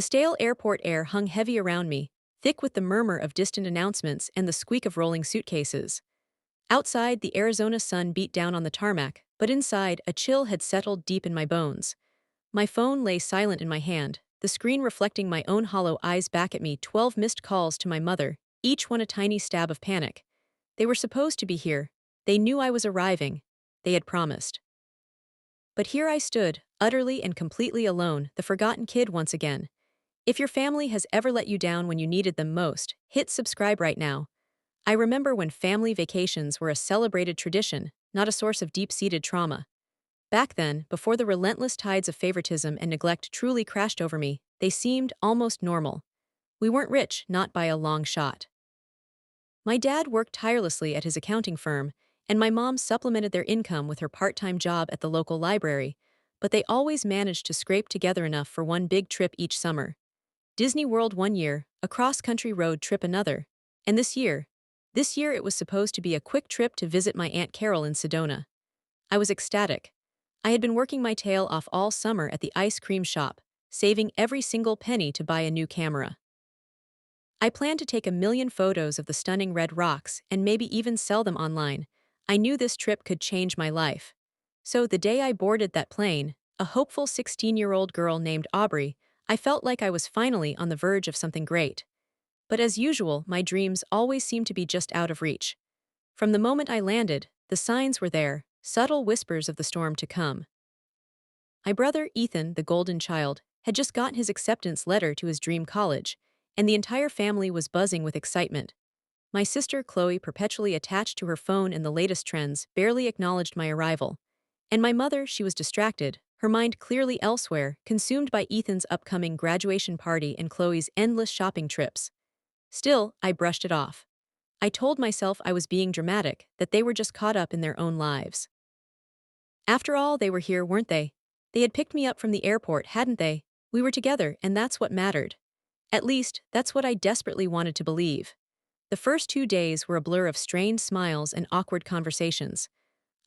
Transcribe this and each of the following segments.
The stale airport air hung heavy around me, thick with the murmur of distant announcements and the squeak of rolling suitcases. Outside, the Arizona sun beat down on the tarmac, but inside, a chill had settled deep in my bones. My phone lay silent in my hand, the screen reflecting my own hollow eyes back at me. 12 missed calls to my mother, each one a tiny stab of panic. They were supposed to be here. They knew I was arriving. They had promised. But here I stood, utterly and completely alone, the forgotten kid once again. If your family has ever let you down when you needed them most, hit subscribe right now. I remember when family vacations were a celebrated tradition, not a source of deep-seated trauma. Back then, before the relentless tides of favoritism and neglect truly crashed over me, they seemed almost normal. We weren't rich, not by a long shot. My dad worked tirelessly at his accounting firm, and my mom supplemented their income with her part-time job at the local library, but they always managed to scrape together enough for one big trip each summer. Disney World one year, a cross-country road trip another, and this year it was supposed to be a quick trip to visit my Aunt Carol in Sedona. I was ecstatic. I had been working my tail off all summer at the ice cream shop, saving every single penny to buy a new camera. I planned to take 1,000,000 photos of the stunning red rocks and maybe even sell them online. I knew this trip could change my life. So the day I boarded that plane, a hopeful 16-year-old girl named Aubrey, I felt like I was finally on the verge of something great. But as usual, my dreams always seemed to be just out of reach. From the moment I landed, the signs were there, subtle whispers of the storm to come. My brother, Ethan, the golden child, had just gotten his acceptance letter to his dream college, and the entire family was buzzing with excitement. My sister, Chloe, perpetually attached to her phone and the latest trends, barely acknowledged my arrival. And my mother, she was distracted, her mind clearly elsewhere, consumed by Ethan's upcoming graduation party and Chloe's endless shopping trips. Still, I brushed it off. I told myself I was being dramatic, that they were just caught up in their own lives. After all, they were here, weren't they? They had picked me up from the airport, hadn't they? We were together, and that's what mattered. At least, that's what I desperately wanted to believe. The first 2 days were a blur of strained smiles and awkward conversations.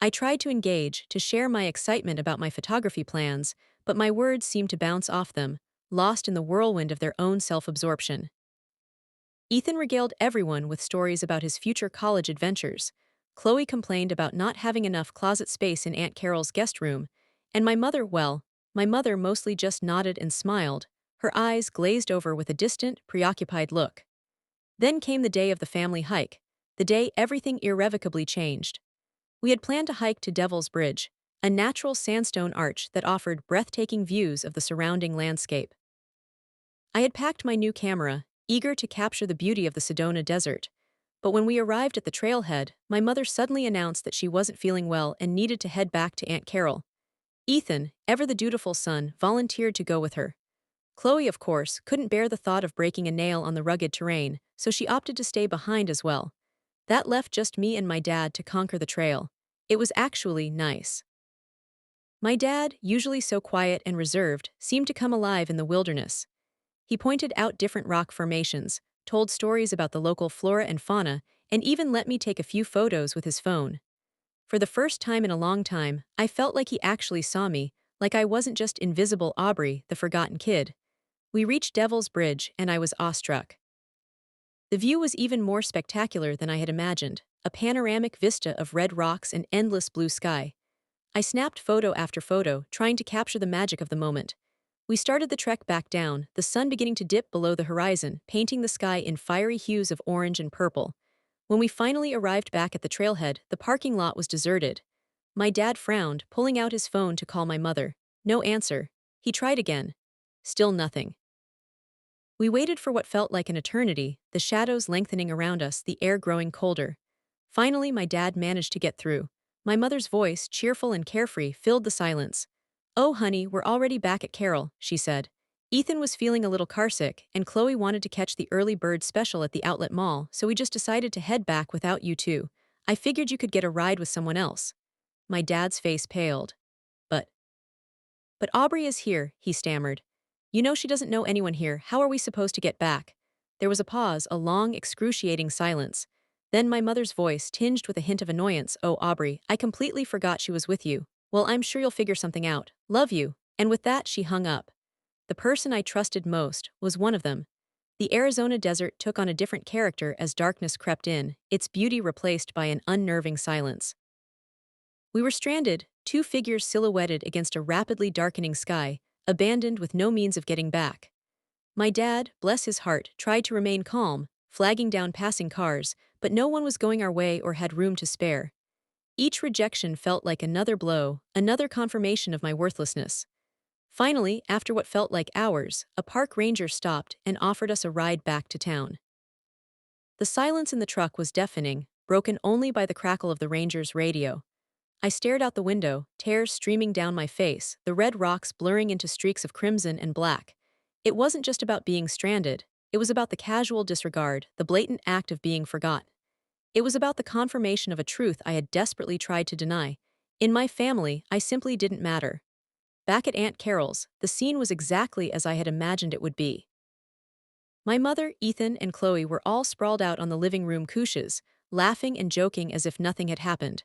I tried to engage, to share my excitement about my photography plans, but my words seemed to bounce off them, lost in the whirlwind of their own self-absorption. Ethan regaled everyone with stories about his future college adventures. Chloe complained about not having enough closet space in Aunt Carol's guest room, and my mother mostly just nodded and smiled, her eyes glazed over with a distant, preoccupied look. Then came the day of the family hike, the day everything irrevocably changed. We had planned to hike to Devil's Bridge, a natural sandstone arch that offered breathtaking views of the surrounding landscape. I had packed my new camera, eager to capture the beauty of the Sedona Desert. But when we arrived at the trailhead, my mother suddenly announced that she wasn't feeling well and needed to head back to Aunt Carol. Ethan, ever the dutiful son, volunteered to go with her. Chloe, of course, couldn't bear the thought of breaking a nail on the rugged terrain, so she opted to stay behind as well. That left just me and my dad to conquer the trail. It was actually nice. My dad, usually so quiet and reserved, seemed to come alive in the wilderness. He pointed out different rock formations, told stories about the local flora and fauna, and even let me take a few photos with his phone. For the first time in a long time, I felt like he actually saw me, like I wasn't just invisible Aubrey, the forgotten kid. We reached Devil's Bridge, and I was awestruck. The view was even more spectacular than I had imagined, a panoramic vista of red rocks and endless blue sky. I snapped photo after photo, trying to capture the magic of the moment. We started the trek back down, the sun beginning to dip below the horizon, painting the sky in fiery hues of orange and purple. When we finally arrived back at the trailhead, the parking lot was deserted. My dad frowned, pulling out his phone to call my mother. No answer. He tried again. Still nothing. We waited for what felt like an eternity, the shadows lengthening around us, the air growing colder. Finally, my dad managed to get through. My mother's voice, cheerful and carefree, filled the silence. "Oh, honey, we're already back at Carol," she said. Ethan was feeling a little carsick, and Chloe wanted to catch the early bird special at the outlet mall, so we just decided to head back without you two. I figured you could get a ride with someone else. My dad's face paled. But Aubrey is here," he stammered. "You know she doesn't know anyone here. How are we supposed to get back?" There was a pause, a long, excruciating silence. Then my mother's voice, tinged with a hint of annoyance. "Oh, Aubrey, I completely forgot she was with you. Well, I'm sure you'll figure something out. Love you." And with that, she hung up. The person I trusted most was one of them. The Arizona desert took on a different character as darkness crept in, its beauty replaced by an unnerving silence. We were stranded, two figures silhouetted against a rapidly darkening sky, abandoned with no means of getting back. My dad, bless his heart, tried to remain calm, flagging down passing cars, but no one was going our way or had room to spare. Each rejection felt like another blow, another confirmation of my worthlessness. Finally, after what felt like hours, a park ranger stopped and offered us a ride back to town. The silence in the truck was deafening, broken only by the crackle of the ranger's radio. I stared out the window, tears streaming down my face, the red rocks blurring into streaks of crimson and black. It wasn't just about being stranded, it was about the casual disregard, the blatant act of being forgot. It was about the confirmation of a truth I had desperately tried to deny. In my family, I simply didn't matter. Back at Aunt Carol's, the scene was exactly as I had imagined it would be. My mother, Ethan, and Chloe were all sprawled out on the living room couches, laughing and joking as if nothing had happened.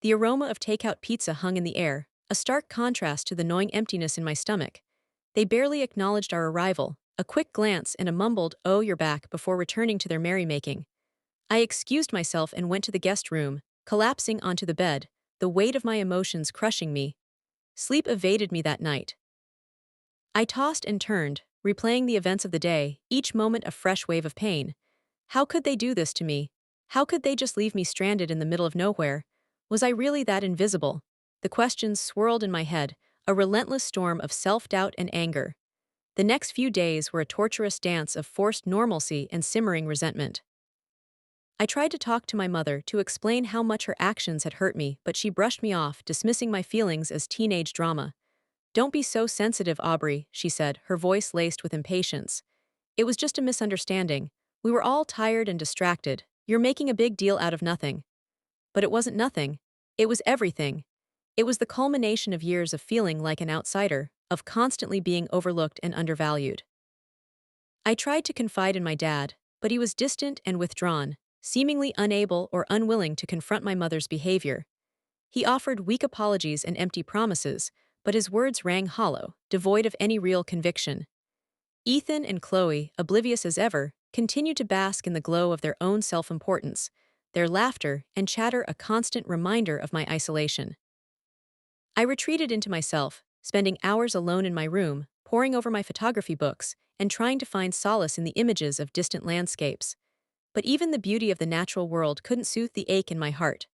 The aroma of takeout pizza hung in the air, a stark contrast to the gnawing emptiness in my stomach. They barely acknowledged our arrival, a quick glance and a mumbled, "Oh, you're back," before returning to their merrymaking. I excused myself and went to the guest room, collapsing onto the bed, the weight of my emotions crushing me. Sleep evaded me that night. I tossed and turned, replaying the events of the day, each moment a fresh wave of pain. How could they do this to me? How could they just leave me stranded in the middle of nowhere? Was I really that invisible? The questions swirled in my head, a relentless storm of self-doubt and anger. The next few days were a torturous dance of forced normalcy and simmering resentment. I tried to talk to my mother to explain how much her actions had hurt me, but she brushed me off, dismissing my feelings as teenage drama. "Don't be so sensitive, Aubrey," she said, her voice laced with impatience. "It was just a misunderstanding. We were all tired and distracted. You're making a big deal out of nothing." But it wasn't nothing. It was everything. It was the culmination of years of feeling like an outsider, of constantly being overlooked and undervalued. I tried to confide in my dad, but he was distant and withdrawn, seemingly unable or unwilling to confront my mother's behavior. He offered weak apologies and empty promises, but his words rang hollow, devoid of any real conviction. Ethan and Chloe, oblivious as ever, continued to bask in the glow of their own self-importance, their laughter and chatter a constant reminder of my isolation. I retreated into myself, spending hours alone in my room, poring over my photography books, and trying to find solace in the images of distant landscapes. But even the beauty of the natural world couldn't soothe the ache in my heart.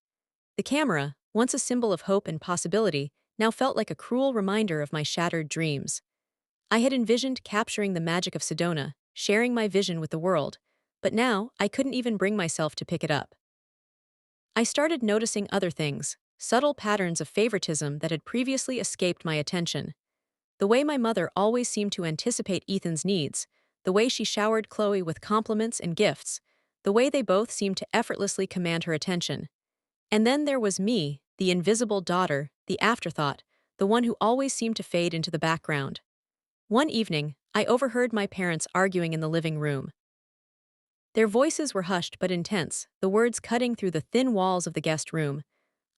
The camera, once a symbol of hope and possibility, now felt like a cruel reminder of my shattered dreams. I had envisioned capturing the magic of Sedona, sharing my vision with the world, but now I couldn't even bring myself to pick it up. I started noticing other things, subtle patterns of favoritism that had previously escaped my attention. The way my mother always seemed to anticipate Ethan's needs, the way she showered Chloe with compliments and gifts, the way they both seemed to effortlessly command her attention. And then there was me, the invisible daughter, the afterthought, the one who always seemed to fade into the background. One evening, I overheard my parents arguing in the living room. Their voices were hushed but intense, the words cutting through the thin walls of the guest room.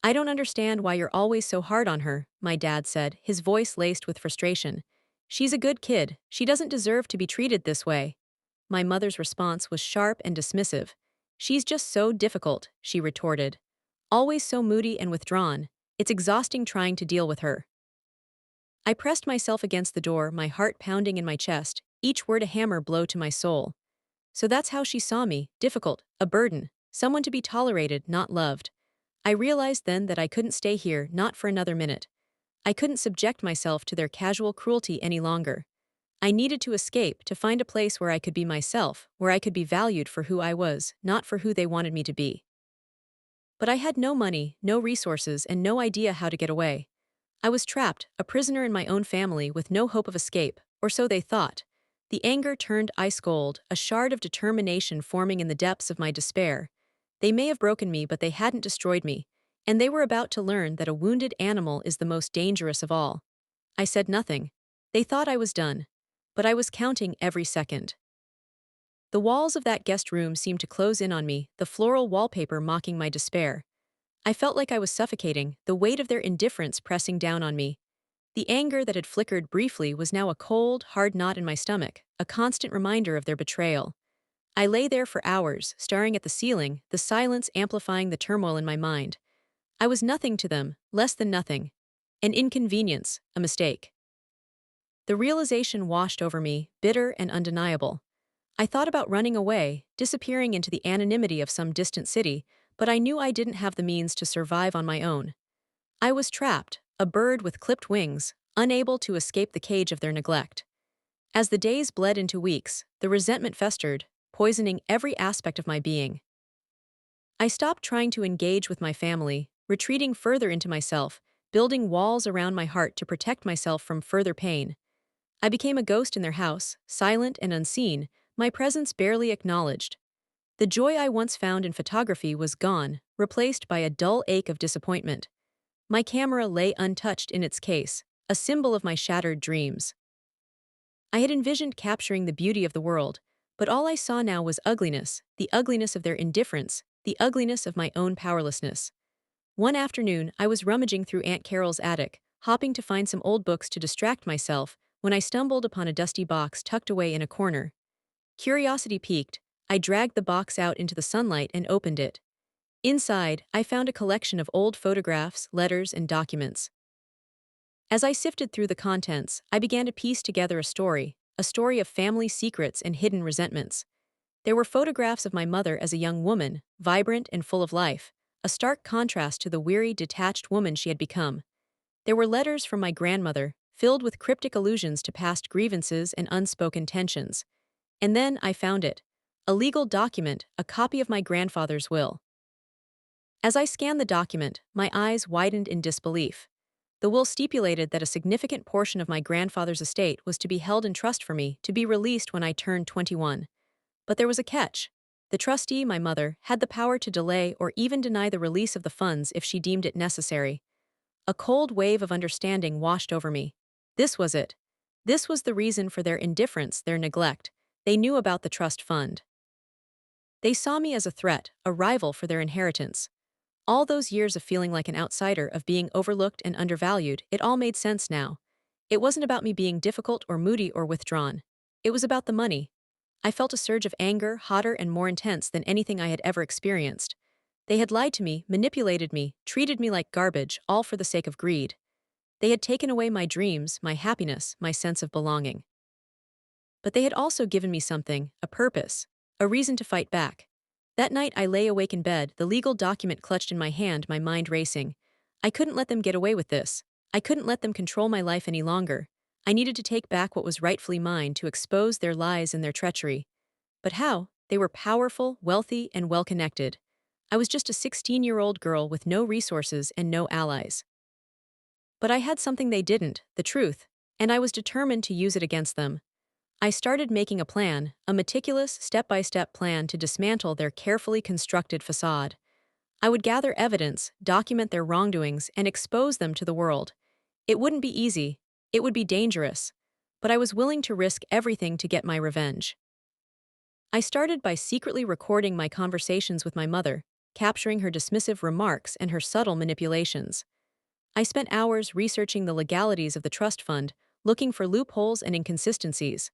"I don't understand why you're always so hard on her," my dad said, his voice laced with frustration. "She's a good kid. She doesn't deserve to be treated this way." My mother's response was sharp and dismissive. "She's just so difficult," she retorted. "Always so moody and withdrawn. It's exhausting trying to deal with her." I pressed myself against the door, my heart pounding in my chest, each word a hammer blow to my soul. So that's how she saw me, difficult, a burden, someone to be tolerated, not loved. I realized then that I couldn't stay here, not for another minute. I couldn't subject myself to their casual cruelty any longer. I needed to escape, to find a place where I could be myself, where I could be valued for who I was, not for who they wanted me to be. But I had no money, no resources, and no idea how to get away. I was trapped, a prisoner in my own family with no hope of escape, or so they thought. The anger turned ice cold, a shard of determination forming in the depths of my despair. They may have broken me, but they hadn't destroyed me, and they were about to learn that a wounded animal is the most dangerous of all. I said nothing. They thought I was done, but I was counting every second. The walls of that guest room seemed to close in on me, the floral wallpaper mocking my despair. I felt like I was suffocating, the weight of their indifference pressing down on me. The anger that had flickered briefly was now a cold, hard knot in my stomach, a constant reminder of their betrayal. I lay there for hours, staring at the ceiling, the silence amplifying the turmoil in my mind. I was nothing to them, less than nothing. An inconvenience, a mistake. The realization washed over me, bitter and undeniable. I thought about running away, disappearing into the anonymity of some distant city, but I knew I didn't have the means to survive on my own. I was trapped, a bird with clipped wings, unable to escape the cage of their neglect. As the days bled into weeks, the resentment festered, poisoning every aspect of my being. I stopped trying to engage with my family, retreating further into myself, building walls around my heart to protect myself from further pain. I became a ghost in their house, silent and unseen, my presence barely acknowledged. The joy I once found in photography was gone, replaced by a dull ache of disappointment. My camera lay untouched in its case, a symbol of my shattered dreams. I had envisioned capturing the beauty of the world, but all I saw now was ugliness, the ugliness of their indifference, the ugliness of my own powerlessness. One afternoon, I was rummaging through Aunt Carol's attic, hoping to find some old books to distract myself, when I stumbled upon a dusty box tucked away in a corner. Curiosity piqued, I dragged the box out into the sunlight and opened it. Inside, I found a collection of old photographs, letters, and documents. As I sifted through the contents, I began to piece together a story of family secrets and hidden resentments. There were photographs of my mother as a young woman, vibrant and full of life, a stark contrast to the weary, detached woman she had become. There were letters from my grandmother, filled with cryptic allusions to past grievances and unspoken tensions. And then I found it. A legal document, a copy of my grandfather's will. As I scanned the document, my eyes widened in disbelief. The will stipulated that a significant portion of my grandfather's estate was to be held in trust for me to be released when I turned 21. But there was a catch. The trustee, my mother, had the power to delay or even deny the release of the funds if she deemed it necessary. A cold wave of understanding washed over me. This was it. This was the reason for their indifference, their neglect. They knew about the trust fund. They saw me as a threat, a rival for their inheritance. All those years of feeling like an outsider, of being overlooked and undervalued, it all made sense now. It wasn't about me being difficult or moody or withdrawn. It was about the money. I felt a surge of anger, hotter and more intense than anything I had ever experienced. They had lied to me, manipulated me, treated me like garbage, all for the sake of greed. They had taken away my dreams, my happiness, my sense of belonging. But they had also given me something, a purpose, a reason to fight back. That night I lay awake in bed, the legal document clutched in my hand, my mind racing. I couldn't let them get away with this. I couldn't let them control my life any longer. I needed to take back what was rightfully mine, to expose their lies and their treachery. But how? They were powerful, wealthy, and well-connected. I was just a 16-year-old girl with no resources and no allies. But I had something they didn't, the truth, and I was determined to use it against them. I started making a plan, a meticulous, step-by-step plan to dismantle their carefully constructed facade. I would gather evidence, document their wrongdoings, and expose them to the world. It wouldn't be easy. It would be dangerous. But I was willing to risk everything to get my revenge. I started by secretly recording my conversations with my mother, capturing her dismissive remarks and her subtle manipulations. I spent hours researching the legalities of the trust fund, looking for loopholes and inconsistencies.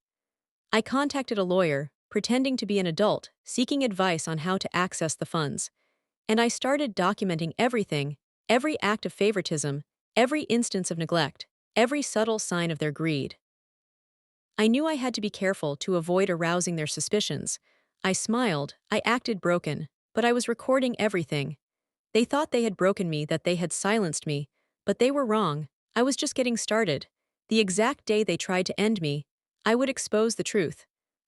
I contacted a lawyer, pretending to be an adult, seeking advice on how to access the funds. And I started documenting everything, every act of favoritism, every instance of neglect, every subtle sign of their greed. I knew I had to be careful to avoid arousing their suspicions. I smiled, I acted broken, but I was recording everything. They thought they had broken me, that they had silenced me, but they were wrong. I was just getting started. The exact day they tried to end me, I would expose the truth.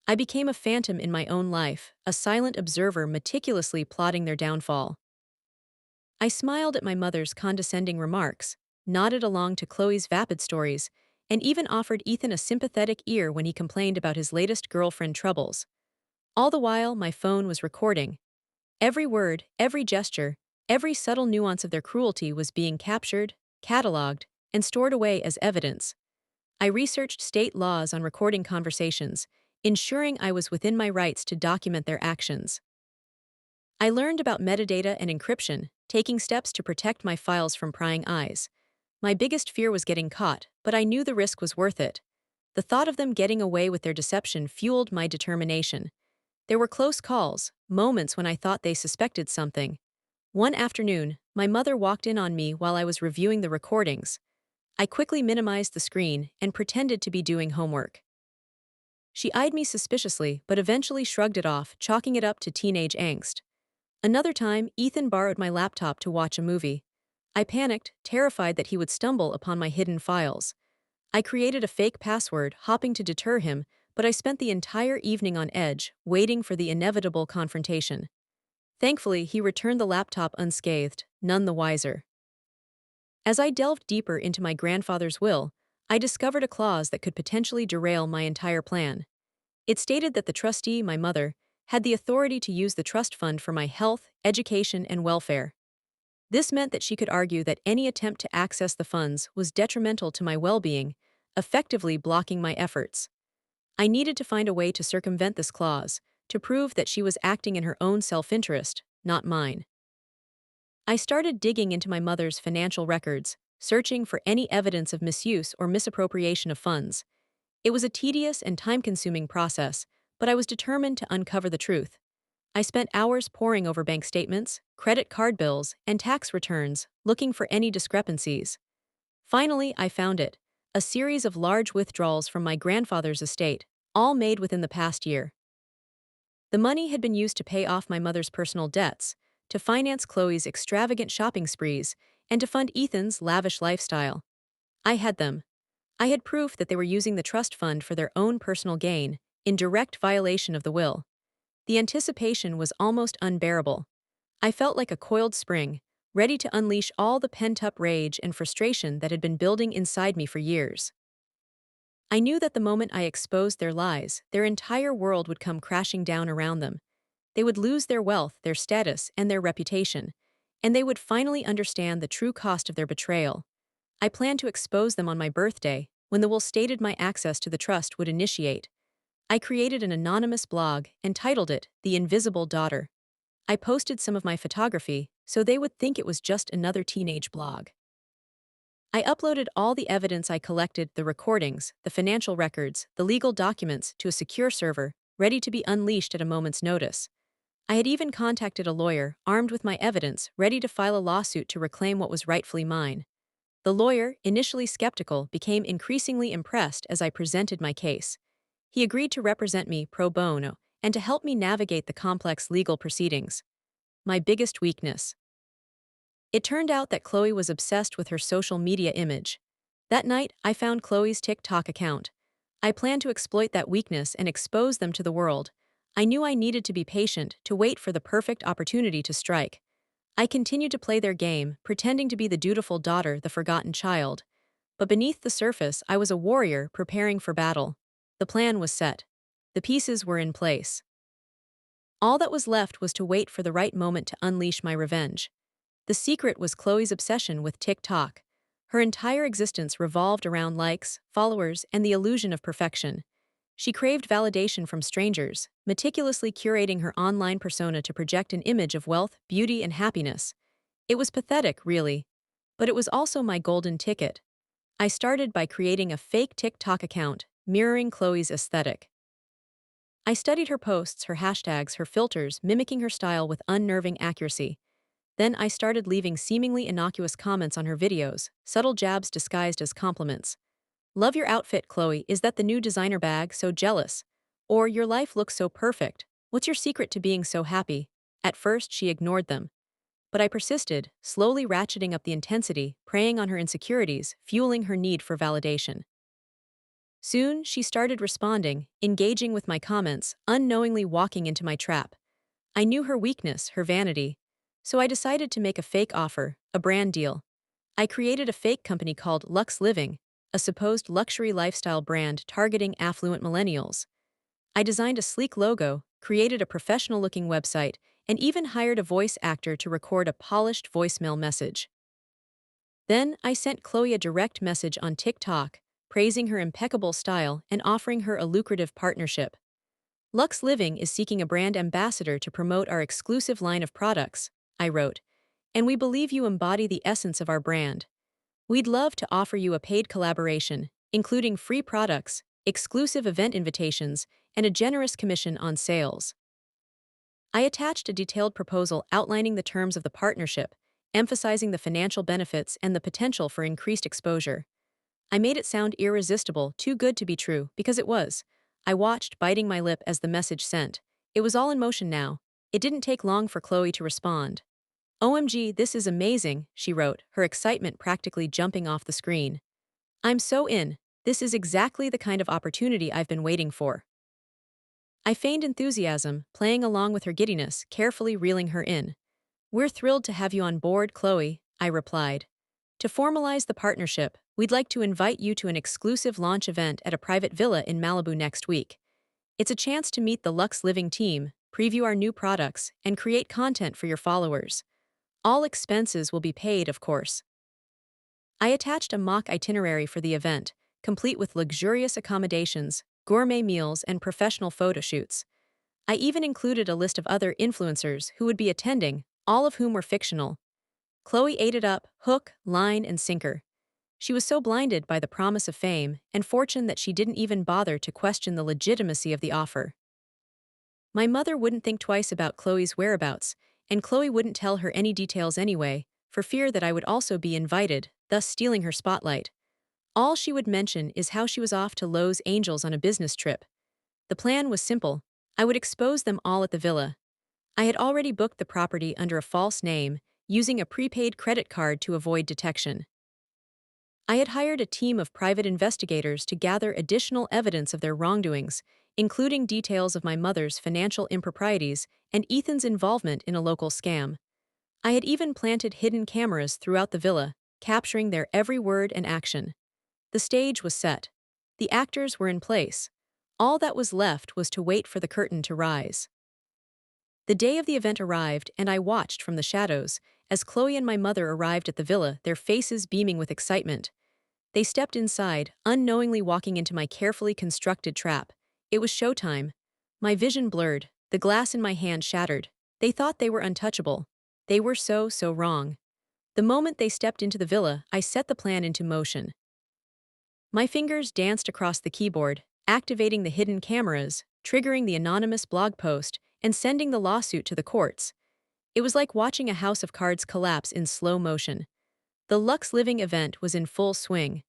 I became a phantom in my own life, a silent observer meticulously plotting their downfall. I smiled at my mother's condescending remarks, nodded along to Chloe's vapid stories, and even offered Ethan a sympathetic ear when he complained about his latest girlfriend troubles. All the while, my phone was recording. Every word, every gesture, every subtle nuance of their cruelty was being captured, cataloged, and stored away as evidence. I researched state laws on recording conversations, ensuring I was within my rights to document their actions. I learned about metadata and encryption, taking steps to protect my files from prying eyes. My biggest fear was getting caught, but I knew the risk was worth it. The thought of them getting away with their deception fueled my determination. There were close calls, moments when I thought they suspected something. One afternoon, my mother walked in on me while I was reviewing the recordings. I quickly minimized the screen and pretended to be doing homework. She eyed me suspiciously but eventually shrugged it off, chalking it up to teenage angst. Another time, Ethan borrowed my laptop to watch a movie. I panicked, terrified that he would stumble upon my hidden files. I created a fake password, hoping to deter him, but I spent the entire evening on edge, waiting for the inevitable confrontation. Thankfully, he returned the laptop unscathed, none the wiser. As I delved deeper into my grandfather's will, I discovered a clause that could potentially derail my entire plan. It stated that the trustee, my mother, had the authority to use the trust fund for my health, education, and welfare. This meant that she could argue that any attempt to access the funds was detrimental to my well-being, effectively blocking my efforts. I needed to find a way to circumvent this clause, to prove that she was acting in her own self-interest, not mine. I started digging into my mother's financial records, searching for any evidence of misuse or misappropriation of funds. It was a tedious and time-consuming process, but I was determined to uncover the truth. I spent hours poring over bank statements, credit card bills, and tax returns, looking for any discrepancies. Finally, I found it, a series of large withdrawals from my grandfather's estate, all made within the past year. The money had been used to pay off my mother's personal debts, to finance Chloe's extravagant shopping sprees, and to fund Ethan's lavish lifestyle. I had them. I had proof that they were using the trust fund for their own personal gain, in direct violation of the will. The anticipation was almost unbearable. I felt like a coiled spring, ready to unleash all the pent-up rage and frustration that had been building inside me for years. I knew that the moment I exposed their lies, their entire world would come crashing down around them. They would lose their wealth, their status, and their reputation, and they would finally understand the true cost of their betrayal. I planned to expose them on my birthday, when the will stated my access to the trust would initiate. I created an anonymous blog and titled it The Invisible Daughter. I posted some of my photography, so they would think it was just another teenage blog. I uploaded all the evidence I collected, the recordings, the financial records, the legal documents, to a secure server, ready to be unleashed at a moment's notice. I had even contacted a lawyer, armed with my evidence, ready to file a lawsuit to reclaim what was rightfully mine. The lawyer, initially skeptical, became increasingly impressed as I presented my case. He agreed to represent me pro bono and to help me navigate the complex legal proceedings. My biggest weakness. It turned out that Chloe was obsessed with her social media image. That night, I found Chloe's TikTok account. I planned to exploit that weakness and expose them to the world. I knew I needed to be patient, to wait for the perfect opportunity to strike. I continued to play their game, pretending to be the dutiful daughter, the forgotten child. But beneath the surface, I was a warrior preparing for battle. The plan was set. The pieces were in place. All that was left was to wait for the right moment to unleash my revenge. The secret was Chloe's obsession with TikTok. Her entire existence revolved around likes, followers, and the illusion of perfection. She craved validation from strangers, meticulously curating her online persona to project an image of wealth, beauty, and happiness. It was pathetic, really. But it was also my golden ticket. I started by creating a fake TikTok account, mirroring Chloe's aesthetic. I studied her posts, her hashtags, her filters, mimicking her style with unnerving accuracy. Then I started leaving seemingly innocuous comments on her videos, subtle jabs disguised as compliments. Love your outfit, Chloe. Is that the new designer bag? So jealous. Or your life looks so perfect. What's your secret to being so happy? At first, she ignored them. But I persisted, slowly ratcheting up the intensity, preying on her insecurities, fueling her need for validation. Soon, she started responding, engaging with my comments, unknowingly walking into my trap. I knew her weakness, her vanity. So I decided to make a fake offer, a brand deal. I created a fake company called Lux Living, a supposed luxury lifestyle brand targeting affluent millennials. I designed a sleek logo, created a professional-looking website, and even hired a voice actor to record a polished voicemail message. Then I sent Chloe a direct message on TikTok, praising her impeccable style and offering her a lucrative partnership. Lux Living is seeking a brand ambassador to promote our exclusive line of products, I wrote, and we believe you embody the essence of our brand. We'd love to offer you a paid collaboration, including free products, exclusive event invitations, and a generous commission on sales. I attached a detailed proposal outlining the terms of the partnership, emphasizing the financial benefits and the potential for increased exposure. I made it sound irresistible, too good to be true, because it was. I watched, biting my lip as the message sent. It was all in motion now. It didn't take long for Chloe to respond. "OMG, this is amazing," she wrote, her excitement practically jumping off the screen. "I'm so in. This is exactly the kind of opportunity I've been waiting for." I feigned enthusiasm, playing along with her giddiness, carefully reeling her in. "We're thrilled to have you on board, Chloe," I replied. "To formalize the partnership, we'd like to invite you to an exclusive launch event at a private villa in Malibu next week. It's a chance to meet the Lux Living team, preview our new products, and create content for your followers. All expenses will be paid, of course." I attached a mock itinerary for the event, complete with luxurious accommodations, gourmet meals, and professional photo shoots. I even included a list of other influencers who would be attending, all of whom were fictional. Chloe ate it up, hook, line, and sinker. She was so blinded by the promise of fame and fortune that she didn't even bother to question the legitimacy of the offer. My mother wouldn't think twice about Chloe's whereabouts, and Chloe wouldn't tell her any details anyway, for fear that I would also be invited, thus stealing her spotlight. All she would mention is how she was off to Los Angeles on a business trip. The plan was simple. I would expose them all at the villa. I had already booked the property under a false name, using a prepaid credit card to avoid detection. I had hired a team of private investigators to gather additional evidence of their wrongdoings, including details of my mother's financial improprieties and Ethan's involvement in a local scam. I had even planted hidden cameras throughout the villa, capturing their every word and action. The stage was set. The actors were in place. All that was left was to wait for the curtain to rise. The day of the event arrived, and I watched from the shadows as Chloe and my mother arrived at the villa, their faces beaming with excitement. They stepped inside, unknowingly walking into my carefully constructed trap. It was showtime. My vision blurred, the glass in my hand shattered. They thought they were untouchable. They were so wrong. The moment they stepped into the villa, I set the plan into motion. My fingers danced across the keyboard, activating the hidden cameras, triggering the anonymous blog post, and sending the lawsuit to the courts. It was like watching a house of cards collapse in slow motion. The Lux Living event was in full swing.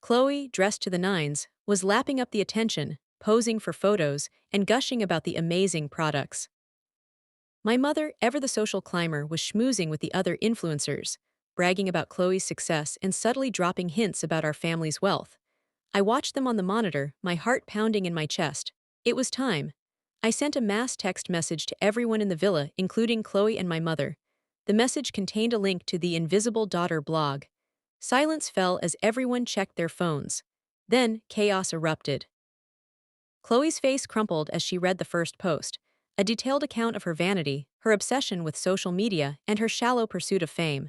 Chloe, dressed to the nines, was lapping up the attention, posing for photos, and gushing about the amazing products. My mother, ever the social climber, was schmoozing with the other influencers, bragging about Chloe's success and subtly dropping hints about our family's wealth. I watched them on the monitor, my heart pounding in my chest. It was time. I sent a mass text message to everyone in the villa, including Chloe and my mother. The message contained a link to the Invisible Daughter blog. Silence fell as everyone checked their phones. Then, chaos erupted. Chloe's face crumpled as she read the first post, a detailed account of her vanity, her obsession with social media, and her shallow pursuit of fame.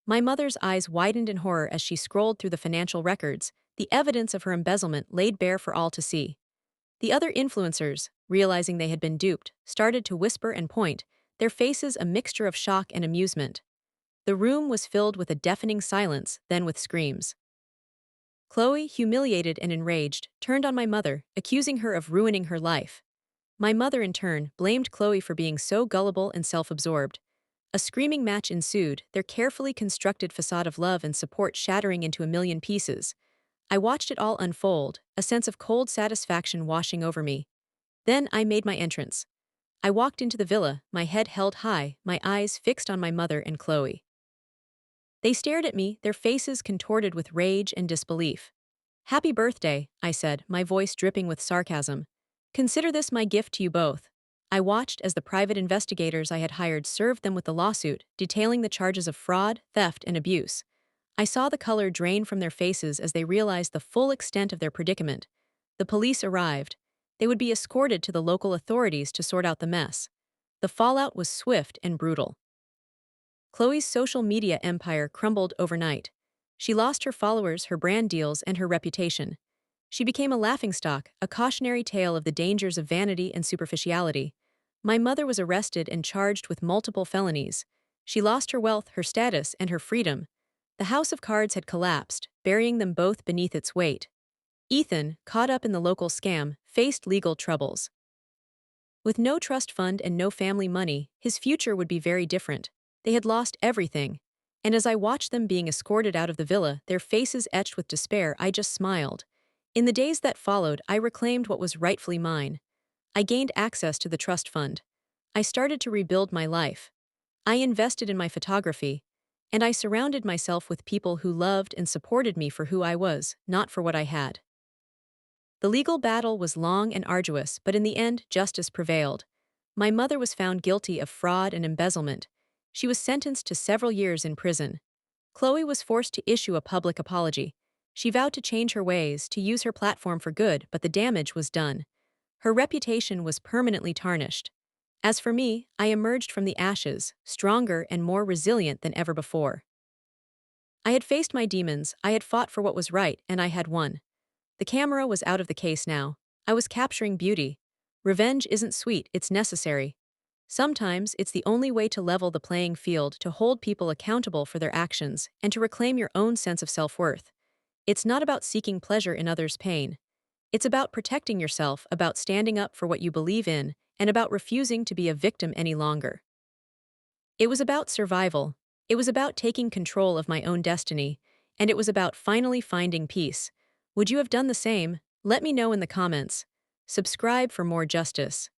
My mother's eyes widened in horror as she scrolled through the financial records, the evidence of her embezzlement laid bare for all to see. The other influencers, realizing they had been duped, started to whisper and point, their faces a mixture of shock and amusement. The room was filled with a deafening silence, then with screams. Chloe, humiliated and enraged, turned on my mother, accusing her of ruining her life. My mother, in turn, blamed Chloe for being so gullible and self-absorbed. A screaming match ensued, their carefully constructed facade of love and support shattering into a million pieces. I watched it all unfold, a sense of cold satisfaction washing over me. Then I made my entrance. I walked into the villa, my head held high, my eyes fixed on my mother and Chloe. They stared at me, their faces contorted with rage and disbelief. "Happy birthday," I said, my voice dripping with sarcasm. "Consider this my gift to you both." I watched as the private investigators I had hired served them with the lawsuit, detailing the charges of fraud, theft, and abuse. I saw the color drain from their faces as they realized the full extent of their predicament. The police arrived. They would be escorted to the local authorities to sort out the mess. The fallout was swift and brutal. Chloe's social media empire crumbled overnight. She lost her followers, her brand deals, and her reputation. She became a laughingstock, a cautionary tale of the dangers of vanity and superficiality. My mother was arrested and charged with multiple felonies. She lost her wealth, her status, and her freedom. The house of cards had collapsed, burying them both beneath its weight. Ethan, caught up in the local scam, faced legal troubles. With no trust fund and no family money, his future would be very different. They had lost everything. And as I watched them being escorted out of the villa, their faces etched with despair, I just smiled. In the days that followed, I reclaimed what was rightfully mine. I gained access to the trust fund. I started to rebuild my life. I invested in my photography. And I surrounded myself with people who loved and supported me for who I was, not for what I had. The legal battle was long and arduous, but in the end, justice prevailed. My mother was found guilty of fraud and embezzlement. She was sentenced to several years in prison. Chloe was forced to issue a public apology. She vowed to change her ways, to use her platform for good, but the damage was done. Her reputation was permanently tarnished. As for me, I emerged from the ashes, stronger and more resilient than ever before. I had faced my demons, I had fought for what was right, and I had won. The camera was out of the case now. I was capturing beauty. Revenge isn't sweet, it's necessary. Sometimes it's the only way to level the playing field, to hold people accountable for their actions, and to reclaim your own sense of self-worth. It's not about seeking pleasure in others' pain. It's about protecting yourself, about standing up for what you believe in, and about refusing to be a victim any longer. It was about survival. It was about taking control of my own destiny, and it was about finally finding peace. Would you have done the same? Let me know in the comments. Subscribe for more justice.